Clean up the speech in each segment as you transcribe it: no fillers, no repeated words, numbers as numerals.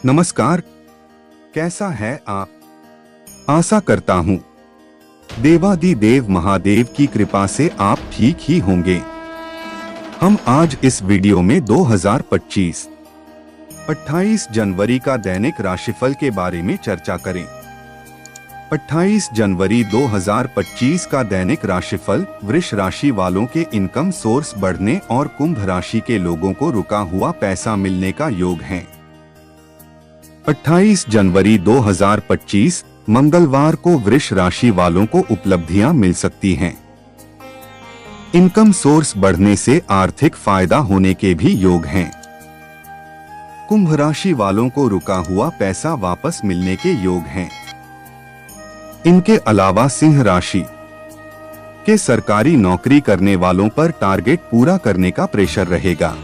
नमस्कार, कैसा है आप? आशा करता हूँ देवादिदेव महादेव की कृपा से आप ठीक ही होंगे। हम आज इस वीडियो में 2025 28 जनवरी का दैनिक राशिफल के बारे में चर्चा करें। 28 जनवरी 2025 का दैनिक राशिफल वृष राशि वालों के इनकम सोर्स बढ़ने और कुंभ राशि के लोगों को रुका हुआ पैसा मिलने का योग है। 28 जनवरी 2025 मंगलवार को वृष राशि वालों को उपलब्धियां मिल सकती हैं। इनकम सोर्स बढ़ने से आर्थिक फायदा होने के भी योग हैं। कुंभ राशि वालों को रुका हुआ पैसा वापस मिलने के योग हैं। इनके अलावा सिंह राशि के सरकारी नौकरी करने वालों पर टारगेट पूरा करने का प्रेशर रहेगा।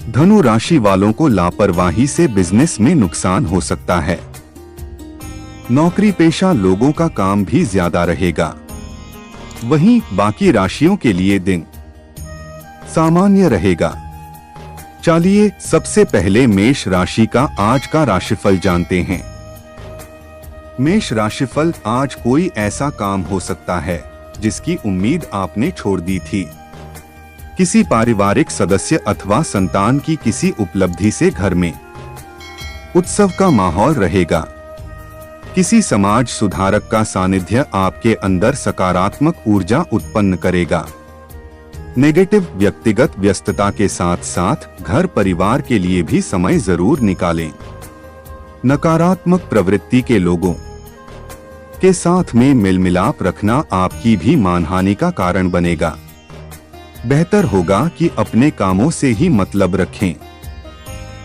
धनु राशि वालों को लापरवाही से बिजनेस में नुकसान हो सकता है। नौकरी पेशा लोगों का काम भी ज्यादा रहेगा। वहीं बाकी राशियों के लिए दिन सामान्य रहेगा। चलिए सबसे पहले मेष राशि का आज का राशिफल जानते हैं। मेष राशिफल, आज कोई ऐसा काम हो सकता है जिसकी उम्मीद आपने छोड़ दी थी। किसी पारिवारिक सदस्य अथवा संतान की किसी उपलब्धि से घर में उत्सव का माहौल रहेगा। किसी समाज सुधारक का सानिध्य आपके अंदर सकारात्मक ऊर्जा उत्पन्न करेगा। नेगेटिव व्यक्तिगत व्यस्तता के साथ साथ घर परिवार के लिए भी समय जरूर निकालें। नकारात्मक प्रवृत्ति के लोगों के साथ में मेलमिलाप रखना आपकी भी मानहानि का कारण बनेगा। बेहतर होगा कि अपने कामों से ही मतलब रखें।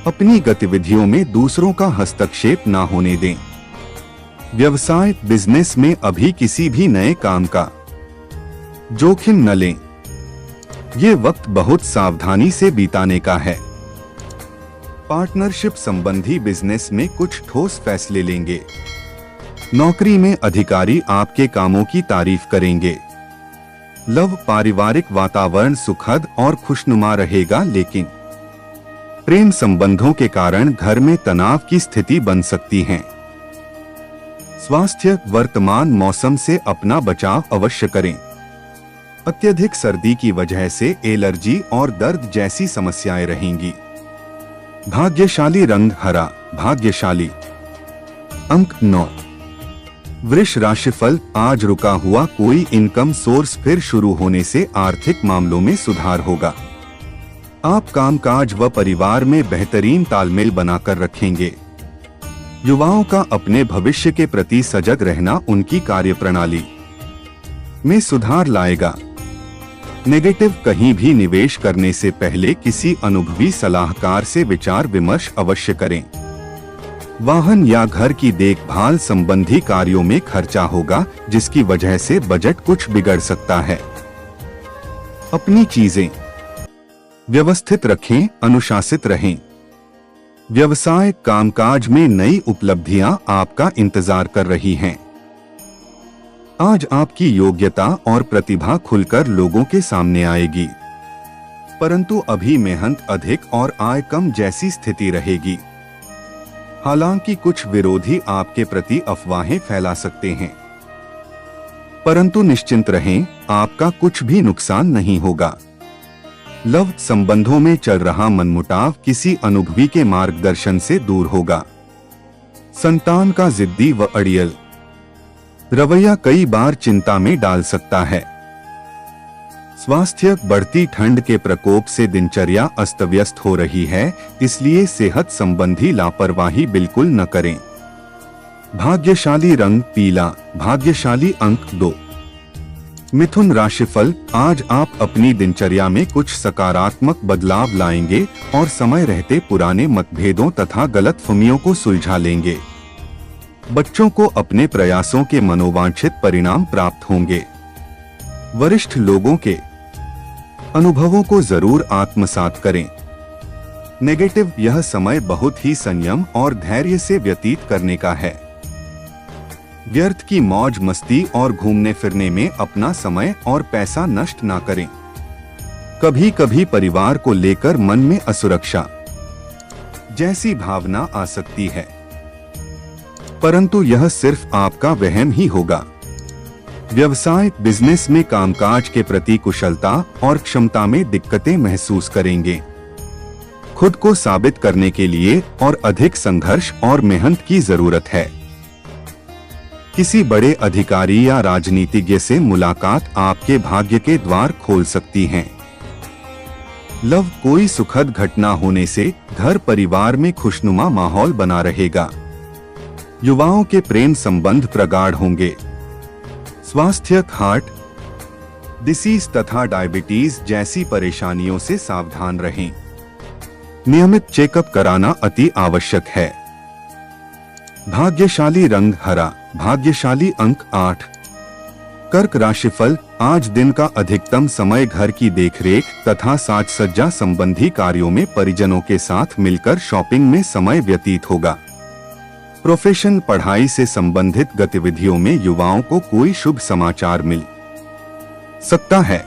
अपनी गतिविधियों में दूसरों का हस्तक्षेप ना होने दें। व्यवसाय बिजनेस में अभी किसी भी नए काम का जोखिम न लें। ये वक्त बहुत सावधानी से बिताने का है। पार्टनरशिप संबंधी बिजनेस में कुछ ठोस फैसले लेंगे। नौकरी में अधिकारी आपके कामों की तारीफ करेंगे। लव पारिवारिक वातावरण सुखद और खुशनुमा रहेगा, लेकिन प्रेम संबंधों के कारण घर में तनाव की स्थिति बन सकती है। स्वास्थ्य, वर्तमान मौसम से अपना बचाव अवश्य करें। अत्यधिक सर्दी की वजह से एलर्जी और दर्द जैसी समस्याएं रहेंगी। भाग्यशाली रंग हरा, भाग्यशाली अंक 9। वृष राशिफल, आज रुका हुआ कोई इनकम सोर्स फिर शुरू होने से आर्थिक मामलों में सुधार होगा। आप कामकाज व परिवार में बेहतरीन तालमेल बनाकर रखेंगे। युवाओं का अपने भविष्य के प्रति सजग रहना उनकी कार्यप्रणाली में सुधार लाएगा। नेगेटिव, कहीं भी निवेश करने से पहले किसी अनुभवी सलाहकार से विचार विमर्श अवश्य करें। वाहन या घर की देखभाल संबंधी कार्यों में खर्चा होगा, जिसकी वजह से बजट कुछ बिगड़ सकता है। अपनी चीजें व्यवस्थित रखें, अनुशासित रहें। व्यवसाय कामकाज में नई उपलब्धियां आपका इंतजार कर रही हैं। आज आपकी योग्यता और प्रतिभा खुलकर लोगों के सामने आएगी, परंतु अभी मेहनत अधिक और आय कम जैसी स्थिति रहेगी। हालांकि कुछ विरोधी आपके प्रति अफवाहें फैला सकते हैं, परंतु निश्चिंत रहें, आपका कुछ भी नुकसान नहीं होगा। लव संबंधों में चल रहा मनमुटाव किसी अनुभवी के मार्गदर्शन से दूर होगा। संतान का जिद्दी व अड़ियल रवैया कई बार चिंता में डाल सकता है। स्वास्थ्य, बढ़ती ठंड के प्रकोप से दिनचर्या अस्त व्यस्त हो रही है, इसलिए सेहत संबंधी लापरवाही बिल्कुल न करें। भाग्यशाली रंग पीला, भाग्यशाली अंक 2। मिथुन राशिफल, आज आप अपनी दिनचर्या में कुछ सकारात्मक बदलाव लाएंगे और समय रहते पुराने मतभेदों तथा गलतफहमियों को सुलझा लेंगे। बच्चों को अपने प्रयासों के मनोवांछित परिणाम प्राप्त होंगे। वरिष्ठ लोगों के अनुभवों को जरूर आत्मसात करें। नेगेटिव, यह समय बहुत ही संयम और धैर्य से व्यतीत करने का है। व्यर्थ की मौज मस्ती और घूमने फिरने में अपना समय और पैसा नष्ट ना करें। कभी कभी परिवार को लेकर मन में असुरक्षा जैसी भावना आ सकती है, परंतु यह सिर्फ आपका वहम ही होगा। व्यवसाय बिजनेस में कामकाज के प्रति कुशलता और क्षमता में दिक्कतें महसूस करेंगे। खुद को साबित करने के लिए और अधिक संघर्ष और मेहनत की जरूरत है। किसी बड़े अधिकारी या राजनीतिज्ञ से मुलाकात आपके भाग्य के द्वार खोल सकती है। लव, कोई सुखद घटना होने से घर परिवार में खुशनुमा माहौल बना रहेगा। युवाओं के प्रेम संबंध प्रगाढ़ होंगे। स्वास्थ्य, हार्ट डिसीज तथा डायबिटीज जैसी परेशानियों से सावधान रहें। नियमित चेकअप कराना अति आवश्यक है। भाग्यशाली रंग हरा, भाग्यशाली अंक 8। कर्क राशिफल, आज दिन का अधिकतम समय घर की देखरेख तथा साज सज्जा संबंधी कार्यों में परिजनों के साथ मिलकर शॉपिंग में समय व्यतीत होगा। प्रोफेशन, पढ़ाई से संबंधित गतिविधियों में युवाओं को कोई शुभ समाचार मिल सकता है।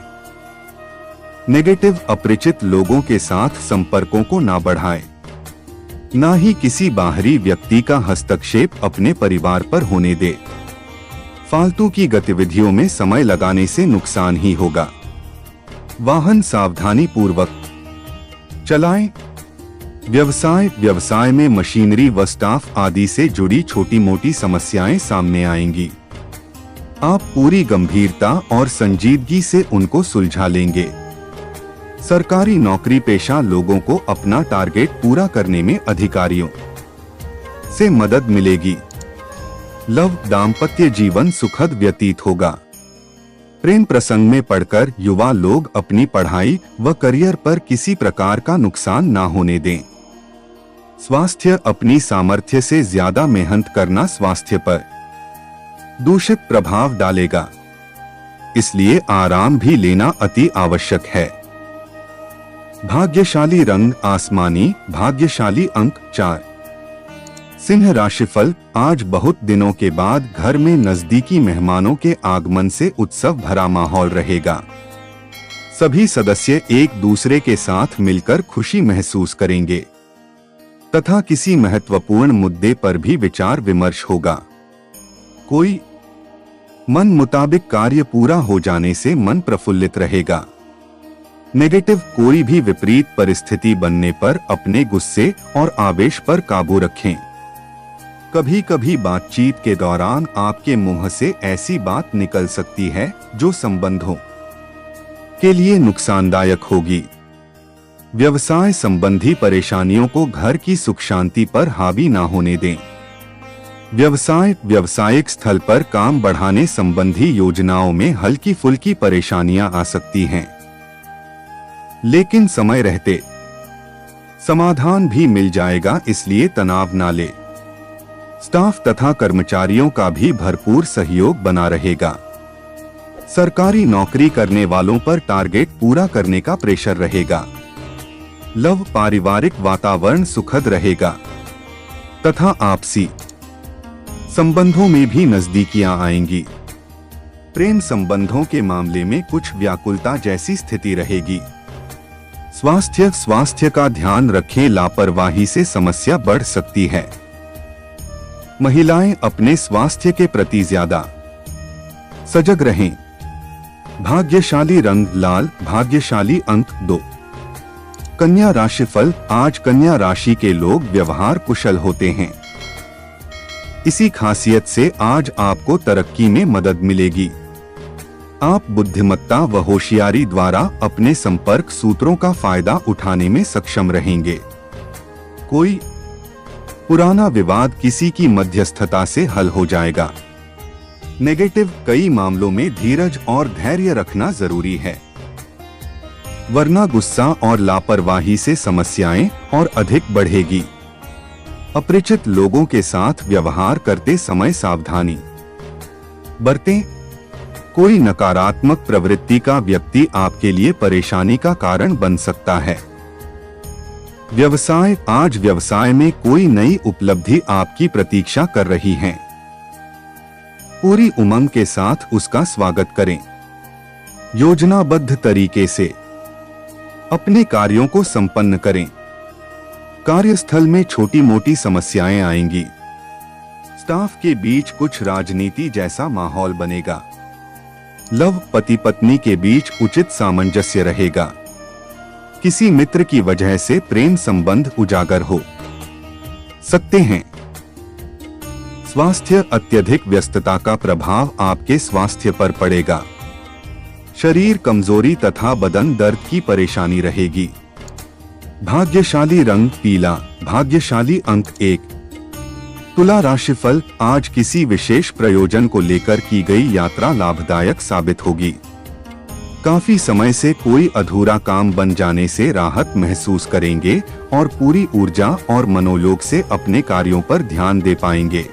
नेगेटिव, अपरिचित लोगों के साथ संपर्कों को ना बढ़ाएं। ना ही किसी बाहरी व्यक्ति का हस्तक्षेप अपने परिवार पर होने दे। फालतू की गतिविधियों में समय लगाने से नुकसान ही होगा। वाहन सावधानी पूर्वक चलाएं। व्यवसाय में मशीनरी व स्टाफ आदि से जुड़ी छोटी मोटी समस्याएं सामने आएंगी। आप पूरी गंभीरता और संजीदगी से उनको सुलझा लेंगे। सरकारी नौकरी पेशा लोगों को अपना टारगेट पूरा करने में अधिकारियों से मदद मिलेगी। लव, दाम्पत्य जीवन सुखद व्यतीत होगा। प्रेम प्रसंग में पढ़कर युवा लोग अपनी पढ़ाई व करियर पर किसी प्रकार का नुकसान ना होने दें। स्वास्थ्य, अपनी सामर्थ्य से ज्यादा मेहनत करना स्वास्थ्य पर दूषित प्रभाव डालेगा, इसलिए आराम भी लेना अति आवश्यक है। भाग्यशाली रंग आसमानी, भाग्यशाली अंक 4। सिंह राशिफल, आज बहुत दिनों के बाद घर में नजदीकी मेहमानों के आगमन से उत्सव भरा माहौल रहेगा। सभी सदस्य एक दूसरे के साथ मिलकर खुशी महसूस करेंगे तथा किसी महत्वपूर्ण मुद्दे पर भी विचार विमर्श होगा। कोई मन मुताबिक कार्य पूरा हो जाने से मन प्रफुल्लित रहेगा। नेगेटिव, कोई भी विपरीत परिस्थिति बनने पर अपने गुस्से और आवेश पर काबू रखें। कभी कभी बातचीत के दौरान आपके मुंह से ऐसी बात निकल सकती है जो संबंधों के लिए नुकसानदायक होगी। व्यवसाय संबंधी परेशानियों को घर की सुख शांति पर हावी ना होने दें। व्यावसायिक स्थल पर काम बढ़ाने संबंधी योजनाओं में हल्की फुल्की परेशानियां आ सकती हैं, लेकिन समय रहते समाधान भी मिल जाएगा, इसलिए तनाव ना ले। स्टाफ तथा कर्मचारियों का भी भरपूर सहयोग बना रहेगा। सरकारी नौकरी करने वालों पर टारगेट पूरा करने का प्रेशर रहेगा। लव, पारिवारिक वातावरण सुखद रहेगा तथा आपसी संबंधों में भी नजदीकियां आएंगी। प्रेम संबंधों के मामले में कुछ व्याकुलता जैसी स्थिति रहेगी। स्वास्थ्य का ध्यान रखें, लापरवाही से समस्या बढ़ सकती है। महिलाएं अपने स्वास्थ्य के प्रति ज्यादा सजग रहें। भाग्यशाली रंग लाल, भाग्यशाली अंक 2। कन्या राशिफल, आज कन्या राशि के लोग व्यवहार कुशल होते हैं। इसी खासियत से आज आपको तरक्की में मदद मिलेगी। आप बुद्धिमत्ता व होशियारी द्वारा अपने संपर्क सूत्रों का फायदा उठाने में सक्षम रहेंगे। कोई पुराना विवाद किसी की मध्यस्थता से हल हो जाएगा। नेगेटिव, कई मामलों में धीरज और धैर्य रखना जरूरी है, वरना गुस्सा और लापरवाही से समस्याएं और अधिक बढ़ेगी। अपरिचित लोगों के साथ व्यवहार करते समय सावधानी बरतें। कोई नकारात्मक प्रवृत्ति का व्यक्ति आपके लिए परेशानी का कारण बन सकता है। व्यवसाय, आज व्यवसाय में कोई नई उपलब्धि आपकी प्रतीक्षा कर रही है। पूरी उमंग के साथ उसका स्वागत करें। योजनाबद्ध तरीके से अपने कार्यों को संपन्न करें। कार्यस्थल में छोटी मोटी समस्याएं आएंगी। स्टाफ के बीच कुछ राजनीति जैसा माहौल बनेगा। लव पति पत्नी के बीच उचित सामंजस्य रहेगा। किसी मित्र की वजह से प्रेम संबंध उजागर हो सकते हैं। स्वास्थ्य, अत्यधिक व्यस्तता का प्रभाव आपके स्वास्थ्य पर पड़ेगा। शरीर कमजोरी तथा बदन दर्द की परेशानी रहेगी। भाग्यशाली रंग पीला, भाग्यशाली अंक 1। तुला राशिफल, आज किसी विशेष प्रयोजन को लेकर की गई यात्रा लाभदायक साबित होगी। काफी समय से कोई अधूरा काम बन जाने से राहत महसूस करेंगे और पूरी ऊर्जा और मनोयोग से अपने कार्यों पर ध्यान दे पाएंगे।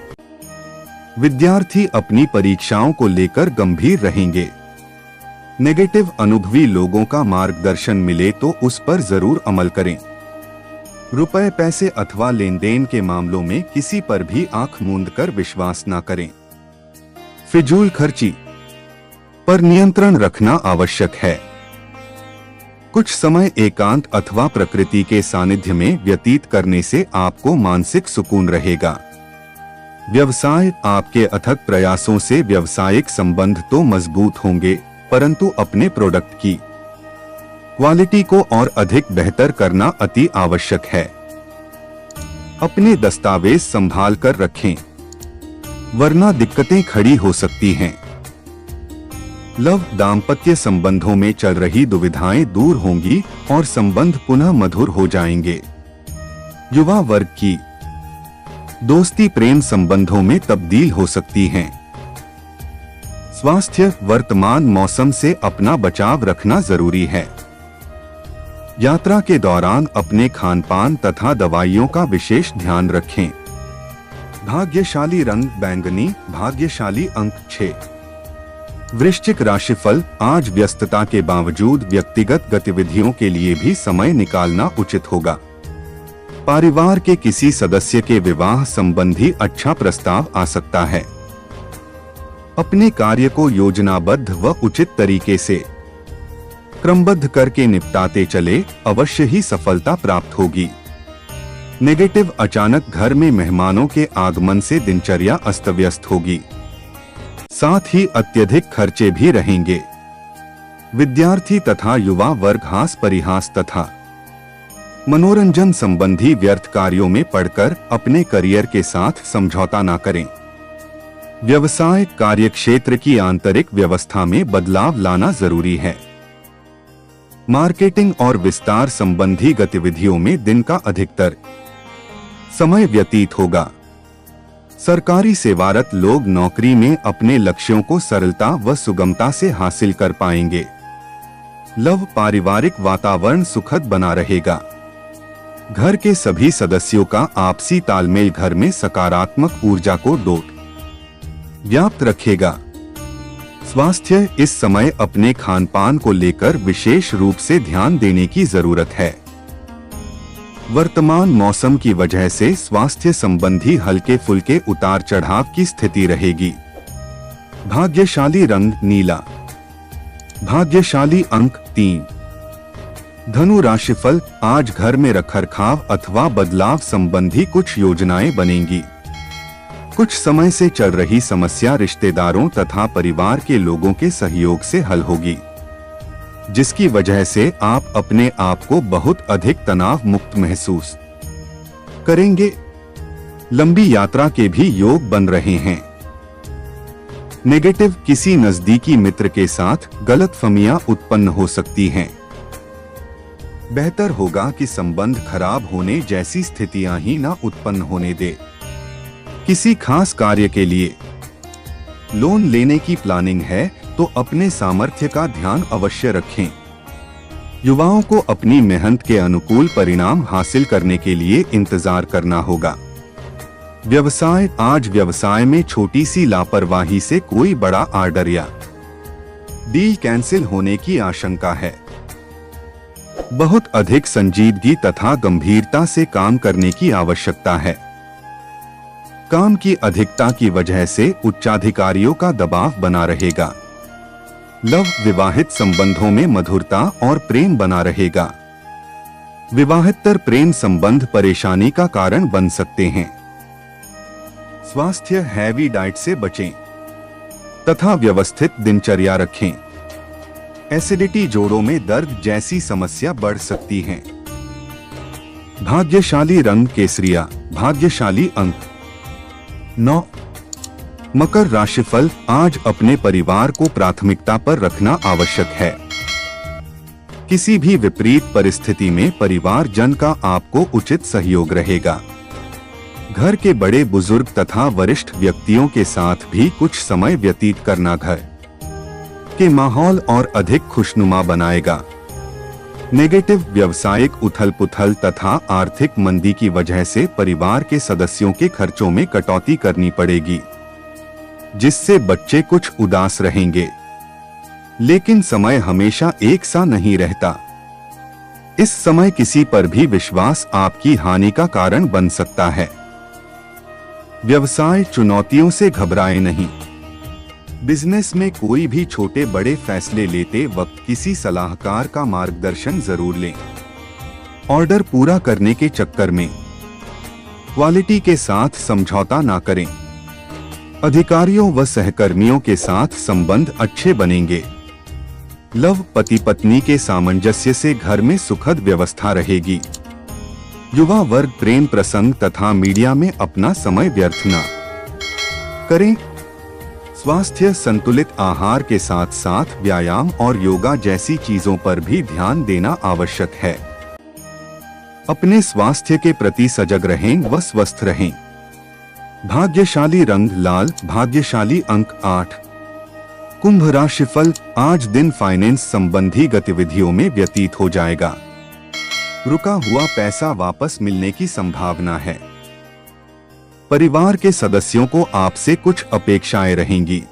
विद्यार्थी अपनी परीक्षाओं को लेकर गंभीर रहेंगे। नेगेटिव अनुभवी लोगों का मार्गदर्शन मिले तो उस पर जरूर अमल करें। रुपए, पैसे अथवा लेन देन के मामलों में किसी पर भी आंख मूंद कर विश्वास न करें। फिजूल खर्ची पर नियंत्रण रखना आवश्यक है। कुछ समय एकांत अथवा प्रकृति के सानिध्य में व्यतीत करने से आपको मानसिक सुकून रहेगा। व्यवसाय, आपके अथक प्रयासों से व्यावसायिक संबंध तो मजबूत होंगे, परंतु अपने प्रोडक्ट की क्वालिटी को और अधिक बेहतर करना अति आवश्यक है। अपने दस्तावेज संभाल कर रखें, वरना दिक्कतें खड़ी हो सकती हैं। लव, दाम्पत्य संबंधों में चल रही दुविधाएं दूर होंगी और संबंध पुनः मधुर हो जाएंगे। युवा वर्ग की दोस्ती प्रेम संबंधों में तब्दील हो सकती हैं। स्वास्थ्य, वर्तमान मौसम से अपना बचाव रखना जरूरी है। यात्रा के दौरान अपने खानपान तथा दवाइयों का विशेष ध्यान रखें। भाग्यशाली रंग बैंगनी, भाग्यशाली अंक 6। वृश्चिक राशिफल, आज व्यस्तता के बावजूद व्यक्तिगत गतिविधियों के लिए भी समय निकालना उचित होगा। परिवार के किसी सदस्य के विवाह संबंधी अच्छा प्रस्ताव आ सकता है। अपने कार्य को योजनाबद्ध व उचित तरीके से क्रमबद्ध करके निपटाते चले, अवश्य ही सफलता प्राप्त होगी। नेगेटिव, अचानक घर में मेहमानों के आगमन से दिनचर्या अस्त व्यस्त होगी। साथ ही अत्यधिक खर्चे भी रहेंगे। विद्यार्थी तथा युवा वर्ग हास परिहास तथा मनोरंजन संबंधी व्यर्थ कार्यों में पड़कर अपने करियर के साथ समझौता न करें। व्यवसाय, कार्यक्षेत्र की आंतरिक व्यवस्था में बदलाव लाना जरूरी है। मार्केटिंग और विस्तार संबंधी गतिविधियों में दिन का अधिकतर समय व्यतीत होगा। सरकारी सेवारत लोग नौकरी में अपने लक्ष्यों को सरलता व सुगमता से हासिल कर पाएंगे। लव, पारिवारिक वातावरण सुखद बना रहेगा। घर के सभी सदस्यों का आपसी तालमेल घर में सकारात्मक ऊर्जा को डोट व्याप्त रखेगा। स्वास्थ्य, इस समय अपने खानपान को लेकर विशेष रूप से ध्यान देने की जरूरत है। वर्तमान मौसम की वजह से स्वास्थ्य संबंधी हल्के फुल्के उतार चढ़ाव की स्थिति रहेगी। भाग्यशाली रंग नीला, भाग्यशाली अंक 3। धनु राशिफल, आज घर में रखरखाव अथवा बदलाव संबंधी कुछ योजनाएं बनेंगी। कुछ समय से चल रही समस्या रिश्तेदारों तथा परिवार के लोगों के सहयोग से हल होगी, जिसकी वजह से आप अपने आप को बहुत अधिक तनाव मुक्त महसूस करेंगे। लंबी यात्रा के भी योग बन रहे हैं। नेगेटिव, किसी नजदीकी मित्र के साथ गलतफहमियां उत्पन्न हो सकती हैं। बेहतर होगा कि संबंध खराब होने जैसी स्थितियां ही न उत्पन्न होने दे। किसी खास कार्य के लिए लोन लेने की प्लानिंग है तो अपने सामर्थ्य का ध्यान अवश्य रखें। युवाओं को अपनी मेहनत के अनुकूल परिणाम हासिल करने के लिए इंतजार करना होगा। व्यवसाय, आज व्यवसाय में छोटी सी लापरवाही से कोई बड़ा ऑर्डर या डील कैंसिल होने की आशंका है। बहुत अधिक संजीदगी तथा गंभीरता से काम करने की आवश्यकता है। काम की अधिकता की वजह से उच्चाधिकारियों का दबाव बना रहेगा। लव, विवाहित संबंधों में मधुरता और प्रेम बना रहेगा। विवाहेतर प्रेम संबंध परेशानी का कारण बन सकते हैं। स्वास्थ्य, हैवी डाइट से बचें तथा व्यवस्थित दिनचर्या रखें। एसिडिटी, जोड़ों में दर्द जैसी समस्या बढ़ सकती है। भाग्यशाली रंग केसरिया, भाग्यशाली अंक 9। मकर राशिफल, आज अपने परिवार को प्राथमिकता पर रखना आवश्यक है। किसी भी विपरीत परिस्थिति में परिवार जन का आपको उचित सहयोग रहेगा। घर के बड़े बुजुर्ग तथा वरिष्ठ व्यक्तियों के साथ भी कुछ समय व्यतीत करना घर के माहौल और अधिक खुशनुमा बनाएगा। नेगेटिव, व्यावसायिक उथल-पुथल तथा आर्थिक मंदी की वजह से परिवार के सदस्यों के खर्चों में कटौती करनी पड़ेगी, जिससे बच्चे कुछ उदास रहेंगे। लेकिन समय हमेशा एक सा नहीं रहता। इस समय किसी पर भी विश्वास आपकी हानि का कारण बन सकता है। व्यवसाय, चुनौतियों से घबराएं नहीं। बिजनेस में कोई भी छोटे बड़े फैसले लेते वक्त किसी सलाहकार का मार्गदर्शन जरूर लें। ऑर्डर पूरा करने के चक्कर में क्वालिटी के साथ समझौता ना करें। अधिकारियों व सहकर्मियों के साथ संबंध अच्छे बनेंगे। लव, पति पत्नी के सामंजस्य से घर में सुखद व्यवस्था रहेगी। युवा वर्ग प्रेम प्रसंग तथा मीडिया में अपना समय व्यर्थ न करें। स्वास्थ्य, संतुलित आहार के साथ साथ व्यायाम और योगा जैसी चीजों पर भी ध्यान देना आवश्यक है। अपने स्वास्थ्य के प्रति सजग रहें व स्वस्थ रहें। भाग्यशाली रंग लाल, भाग्यशाली अंक 8। कुंभ राशिफल, आज दिन फाइनेंस संबंधी गतिविधियों में व्यतीत हो जाएगा। रुका हुआ पैसा वापस मिलने की संभावना है। परिवार के सदस्यों को आपसे कुछ अपेक्षाएं रहेंगी।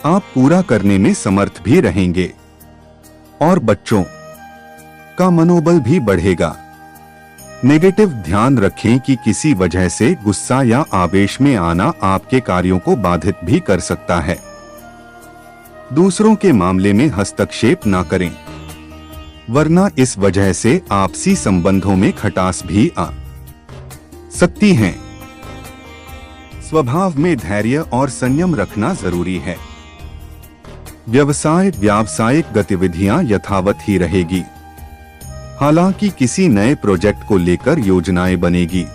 आप पूरा करने में समर्थ भी रहेंगे और बच्चों का मनोबल भी बढ़ेगा। नेगेटिव, ध्यान रखें कि किसी वजह से गुस्सा या आवेश में आना आपके कार्यों को बाधित भी कर सकता है। दूसरों के मामले में हस्तक्षेप ना करें, वरना इस वजह से आपसी संबंधों में खटास भी आ सकती है। स्वभाव में धैर्य और संयम रखना जरूरी है। व्यवसाय, व्यावसायिक गतिविधियां यथावत ही रहेगी। हालांकि किसी नए प्रोजेक्ट को लेकर योजनाएं बनेगी।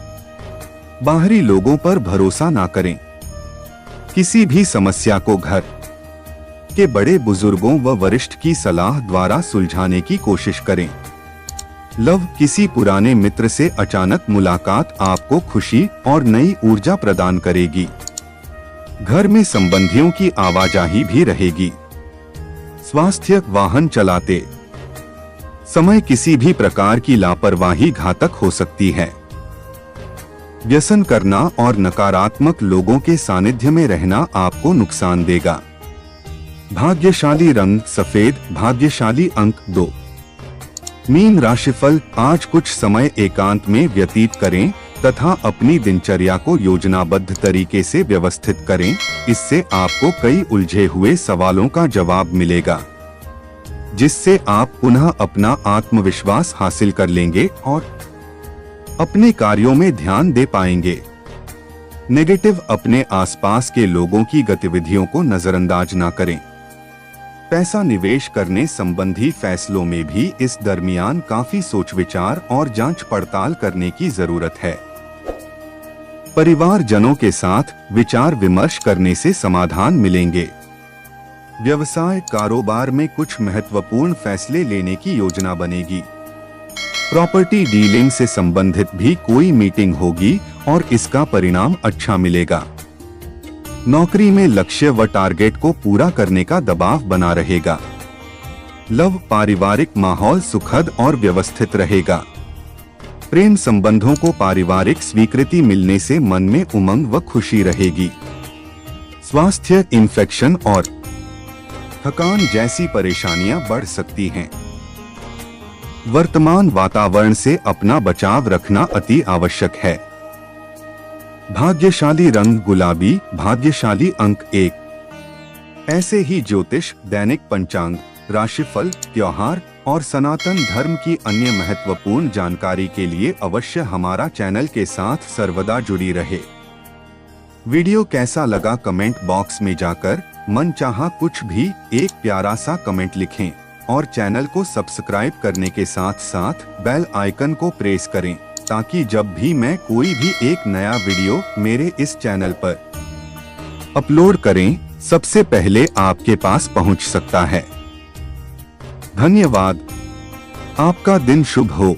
बाहरी लोगों पर भरोसा ना करें। किसी भी समस्या को घर के बड़े बुजुर्गों व वरिष्ठ की सलाह द्वारा सुलझाने की कोशिश करें। लव, किसी पुराने मित्र से अचानक मुलाकात आपको खुशी और नई ऊर्जा प्रदान करेगी। घर में संबंधियों की आवाजाही भी रहेगी। स्वास्थ्य, वाहन चलाते समय किसी भी प्रकार की लापरवाही घातक हो सकती है। व्यसन करना और नकारात्मक लोगों के सानिध्य में रहना आपको नुकसान देगा। भाग्यशाली रंग सफेद, भाग्यशाली अंक 2। मीन राशिफल, आज कुछ समय एकांत में व्यतीत करें तथा अपनी दिनचर्या को योजनाबद्ध तरीके से व्यवस्थित करें। इससे आपको कई उलझे हुए सवालों का जवाब मिलेगा, जिससे आप पुनः अपना आत्मविश्वास हासिल कर लेंगे और अपने कार्यों में ध्यान दे पाएंगे। नेगेटिव, अपने आसपास के लोगों की गतिविधियों को नजरअंदाज ना करें। पैसा निवेश करने संबंधी फैसलों में भी इस दरमियान काफी सोच विचार और जांच पड़ताल करने की जरूरत है। परिवार जनों के साथ विचार विमर्श करने से समाधान मिलेंगे। व्यवसाय, कारोबार में कुछ महत्वपूर्ण फैसले लेने की योजना बनेगी। प्रॉपर्टी डीलिंग से संबंधित भी कोई मीटिंग होगी और इसका परिणाम अच्छा मिलेगा। नौकरी में लक्ष्य व टारगेट को पूरा करने का दबाव बना रहेगा। लव, पारिवारिक माहौल सुखद और व्यवस्थित रहेगा। प्रेम संबंधों को पारिवारिक स्वीकृति मिलने से मन में उमंग व खुशी रहेगी। स्वास्थ्य, इन्फेक्शन और थकान जैसी परेशानियां बढ़ सकती हैं। वर्तमान वातावरण से अपना बचाव रखना अति आवश्यक है। भाग्यशाली रंग गुलाबी, भाग्यशाली अंक 1। ऐसे ही ज्योतिष, दैनिक पंचांग, राशिफल, त्योहार और सनातन धर्म की अन्य महत्वपूर्ण जानकारी के लिए अवश्य हमारा चैनल के साथ सर्वदा जुड़ी रहे। वीडियो कैसा लगा कमेंट बॉक्स में जाकर मनचाहा कुछ भी एक प्यारा सा कमेंट लिखें और चैनल को सब्सक्राइब करने के साथ साथ बेल आइकन को प्रेस करें ताकि जब भी मैं कोई भी एक नया वीडियो मेरे इस चैनल पर अपलोड करें सबसे पहले आपके पास पहुंच सकता है। धन्यवाद। आपका दिन शुभ हो।